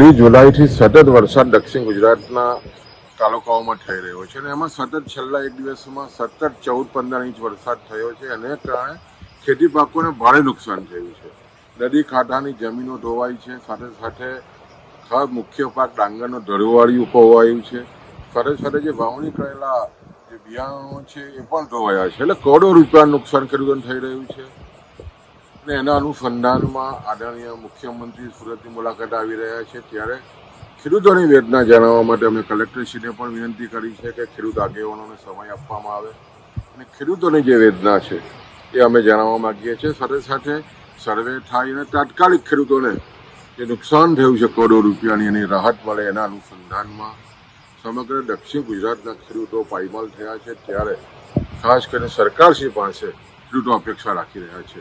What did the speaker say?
પહેલી જુલાઈથી સતત વરસાદ દક્ષિણ ગુજરાતના તાલુકાઓમાં થઈ રહ્યો છે અને એમાં સતત છેલ્લા એક દિવસમાં સતત 14-15 ઇંચ વરસાદ થયો છે. અને કારણે ખેતી પાકોને ભારે નુકસાન થયું છે. નદી કાંઠાની જમીનો ધોવાઈ છે. સાથે સાથે મુખ્ય પાક ડાંગરનો ઢળવાળિયું ખોવાયું છે. સાથે સાથે જે વાવણી કરેલા જે બિયારણો છે એ પણ ધોવાયા છે. એટલે કરોડો રૂપિયાનું નુકસાન ખેડૂતોને થઈ રહ્યું છે. અને એના અનુસંધાનમાં આદરણીય મુખ્યમંત્રી સુરતની મુલાકાતે આવી રહ્યા છે. ત્યારે ખેડૂતોની વેદના જાણવા માટે અમે કલેક્ટરશ્રીને પણ વિનંતી કરી છે કે ખેડૂત આગેવાનોને સમય આપવામાં આવે અને ખેડૂતોની જે વેદના છે એ અમે જાણવા માગીએ છીએ. સાથે સાથે સર્વે થાય અને તાત્કાલિક ખેડૂતોને જે નુકસાન થયું છે કરોડો રૂપિયાની એની રાહત મળે એના અનુસંધાનમાં સમગ્ર દક્ષિણ ગુજરાતના ખેડૂતો પાયમાલ થયા છે. ત્યારે ખાસ કરીને સરકારશ્રી પાસે ખેડૂતો અપેક્ષા રાખી રહ્યા છે.